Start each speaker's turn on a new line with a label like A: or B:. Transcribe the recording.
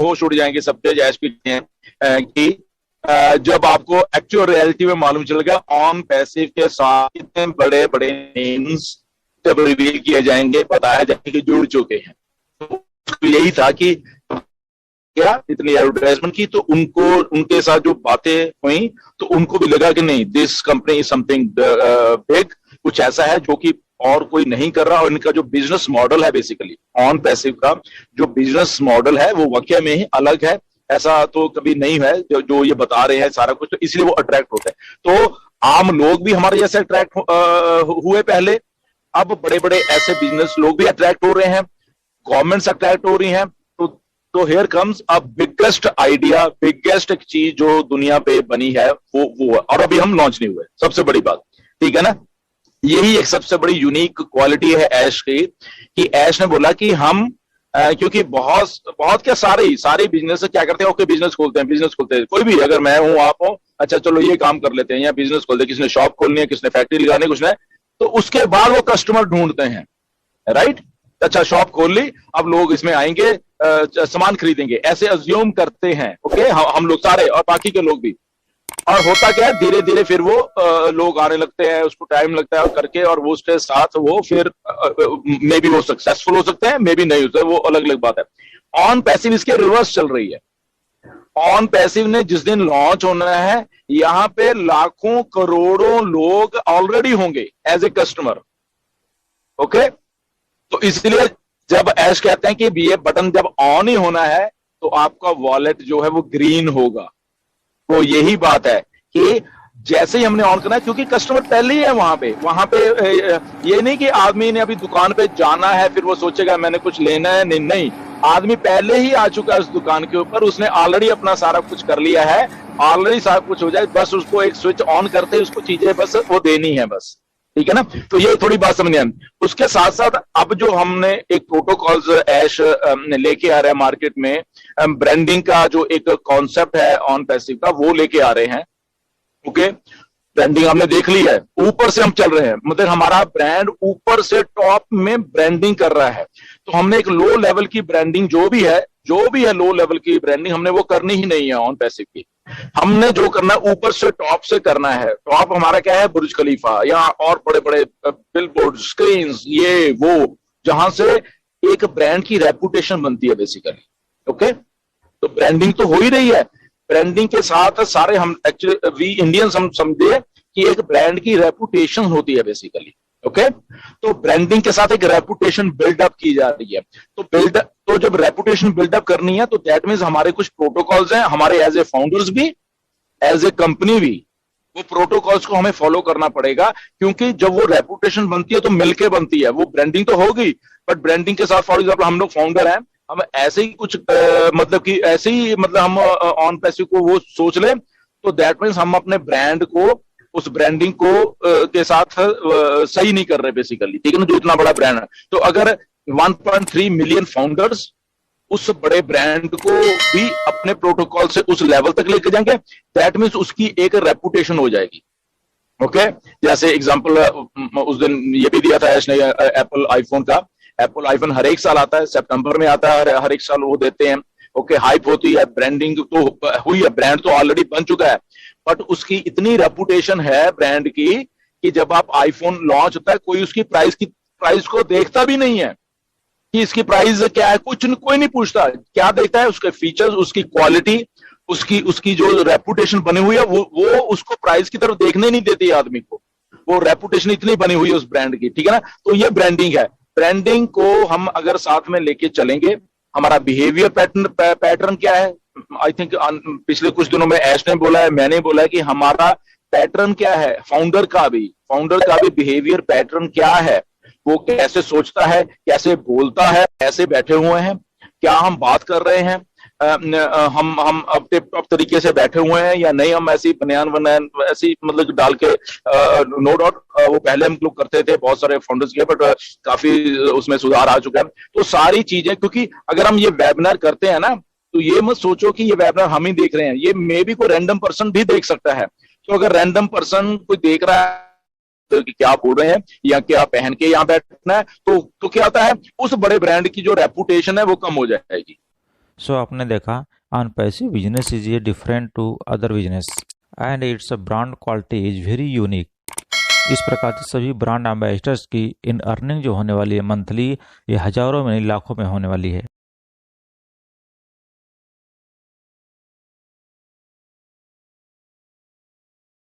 A: होश उड़ जाएंगे सबके, ऐश भी हैं कि जब आपको एक्चुअल रियलिटी में मालूम चलेगा ऑन पैसिव के साथ इतने बड़े बड़े नेम्स जब रिवील किए जाएंगे, बताया जाएंगे कि जुड़ चुके हैं। तो यही था कि क्या इतनी एडवर्टाइजमेंट की, तो उनको उनके साथ जो बातें हुई तो उनको भी लगा कि नहीं, this company is something big, कुछ ऐसा है जो कि और कोई नहीं कर रहा। और इनका जो बिजनेस मॉडल है बेसिकली ऑन पैसिव का जो बिजनेस मॉडल है वो वाकई में ही अलग है, ऐसा तो कभी नहीं है जो ये बता रहे हैं सारा कुछ, तो इसलिए वो अट्रैक्ट होते हैं। तो आम लोग भी हमारे जैसे अट्रैक्ट हुए पहले, अब बड़े बड़े ऐसे बिजनेस लोग भी अट्रैक्ट हो रहे हैं, गवर्नमेंट्स अट्रैक्ट हो रही हैं। तो here comes a biggest idea, biggest एक चीज जो दुनिया पे बनी है वो और अभी हम लॉन्च नहीं हुए, सबसे बड़ी बात, ठीक है ना। यही एक सबसे बड़ी यूनिक क्वालिटी है ऐश की, कि ऐश ने बोला कि हम क्योंकि बहुत बहुत क्या सारे बिजनेस क्या करते हैं, ओके बिजनेस खोलते हैं, कोई भी, अगर मैं हूं आप हो, अच्छा चलो ये काम कर लेते हैं, या बिजनेस खोलते हैं, किसने शॉप खोलनी है, किसने फैक्ट्री लगानी है, कुछ नहीं, तो उसके बाद वो कस्टमर ढूंढते हैं, राइट। अच्छा शॉप खोल ली, अब लोग इसमें आएंगे, सामान खरीदेंगे, ऐसे अज्यूम करते हैं, ओके हम लोग सारे और बाकी के लोग भी। और होता क्या है, धीरे धीरे फिर वो लोग आने लगते हैं, उसको टाइम लगता है करके, और वो उसके साथ वो फिर मे बी वो सक्सेसफुल हो सकते हैं, मे बी नहीं हो सकते, वो अलग अलग बात है। ऑन पैसिव इसके रिवर्स चल रही है। ऑन पैसिव ने जिस दिन लॉन्च होना है, यहां पे लाखों करोड़ों लोग ऑलरेडी होंगे एज ए कस्टमर, ओके। तो इसलिए जब ऐश कहते हैं कि ये बटन जब ऑन ही होना है तो आपका वॉलेट जो है वो ग्रीन होगा, तो यही बात है कि जैसे ही हमने ऑन करना है, क्योंकि कस्टमर पहले ही है वहां पे ये नहीं कि आदमी ने अभी दुकान पे जाना है फिर वो सोचेगा मैंने कुछ लेना है, नहीं, आदमी पहले ही आ चुका है उस दुकान के ऊपर, उसने ऑलरेडी अपना सारा कुछ कर लिया है, ऑलरेडी सारा कुछ हो जाए, बस उसको एक स्विच ऑन करते ही उसको चीजें बस वो देनी है बस, ठीक है ना। तो ये थोड़ी बात समझ आए। उसके साथ साथ अब जो हमने एक प्रोटोकॉल्स ऐश लेके आ रहे हैं मार्केट में, ब्रांडिंग का जो एक कॉन्सेप्ट है ऑन पैसिव का वो लेके आ रहे हैं, ओके। ब्रांडिंग हमने देख ली है, ऊपर से हम चल रहे हैं, मतलब हमारा ब्रांड ऊपर से टॉप में ब्रांडिंग कर रहा है। तो हमने एक लो लेवल की ब्रांडिंग जो भी है लो लेवल की ब्रांडिंग हमने वो करनी ही नहीं है ऑन पैसिव की। हमने जो करना है ऊपर से टॉप से करना है। टॉप हमारा क्या है, बुर्ज खलीफा या और बड़े बड़े बिलबोर्ड, स्क्रीन, ये वो, जहां से एक ब्रांड की रेपुटेशन बनती है बेसिकली, ओके। तो ब्रांडिंग तो हो ही रही है, ब्रांडिंग के साथ सारे हम एक्चुअली वी इंडियंस हम समझे कि एक ब्रांड की रेपुटेशन होती है बेसिकली, ओके। तो ब्रांडिंग के साथ एक रेपुटेशन बिल्डअप की जा रही है। तो जब रेपुटेशन बिल्डअप करनी है तो दैट मीन्स हमारे कुछ प्रोटोकॉल्स हैं, हमारे एज ए फाउंडर्स भी, एज ए कंपनी भी, वो प्रोटोकॉल्स को हमें फॉलो करना पड़ेगा। क्योंकि जब वो रेपुटेशन बनती है तो मिलके बनती है, वो ब्रांडिंग तो होगी, बट ब्रांडिंग के साथ फॉर एग्जाम्पल हम लोग फाउंडर हैं, हम ऐसे ही कुछ मतलब कि ऐसे ही मतलब हम ऑन पैसिव को वो सोच लें, तो दैट मीन्स हम अपने ब्रांड को उस ब्रांडिंग को के साथ सही नहीं कर रहे बेसिकली, ठीक है ना, जो इतना बड़ा ब्रांड है। तो अगर 1.3 मिलियन फाउंडर्स उस बड़े ब्रांड को भी अपने प्रोटोकॉल से उस लेवल तक लेके जाएंगे, दैट मीन्स उसकी एक रेपुटेशन हो जाएगी, ओके। जैसे एग्जांपल उस दिन ये भी दिया था एप्पल आईफोन का। एप्पल आईफोन हर एक साल आता है, सितंबर में आता है, हर एक साल वो देते हैं, ओके। हाइप होती है, ब्रांडिंग तो हुई है, ब्रांड तो ऑलरेडी बन चुका है, बट उसकी इतनी रेपुटेशन है ब्रांड की कि जब आप आईफोन लॉन्च होता है कोई उसकी प्राइस को देखता भी नहीं है कि इसकी प्राइस क्या है, कोई नहीं पूछता। क्या देखता है, उसके फीचर्स, उसकी क्वालिटी, उसकी जो रेपुटेशन बनी हुई है, वो उसको प्राइस की तरफ देखने नहीं देती आदमी को, वो रेपुटेशन इतनी बनी हुई है उस ब्रांड की, ठीक है ना। तो ये ब्रांडिंग है। ब्रांडिंग को हम अगर साथ में लेके चलेंगे, हमारा बिहेवियर पैटर्न क्या है, आई थिंक पिछले कुछ दिनों में ऐश ने बोला है, मैंने बोला है कि हमारा पैटर्न क्या है, फाउंडर का भी बिहेवियर पैटर्न क्या है, वो कैसे सोचता है, कैसे बोलता है, कैसे बैठे हुए हैं, क्या हम बात कर रहे हैं, हम अब टिप तरीके से बैठे हुए हैं या नहीं, हम ऐसी बनियान ऐसी मतलब डाल के, नो डाउट वो पहले हम लोग करते थे बहुत सारे फाउंडर्स के, बट काफी उसमें सुधार आ चुका है। तो सारी चीजें, क्योंकि अगर हम ये वेबिनार करते हैं ना, तो ये मत सोचो कि ये वेबिनार हम ही देख रहे हैं, ये मे भी कोई रैंडम पर्सन भी देख सकता है। तो अगर रैंडम पर्सन कोई देख रहा है तो कि क्या बोल रहे हैं या क्या पहन के यहाँ बैठना है, तो क्या होता है, उस बड़े ब्रांड की जो रेपुटेशन है वो कम हो जाएगी।
B: सो आपने देखा on passive business is a different to other business and it's brand quality is very unique. इस प्रकार से सभी ब्रांड एम्बेसडर्स की इन अर्निंग जो होने वाली है मंथली, ये हजारों में नहीं लाखों में होने वाली है।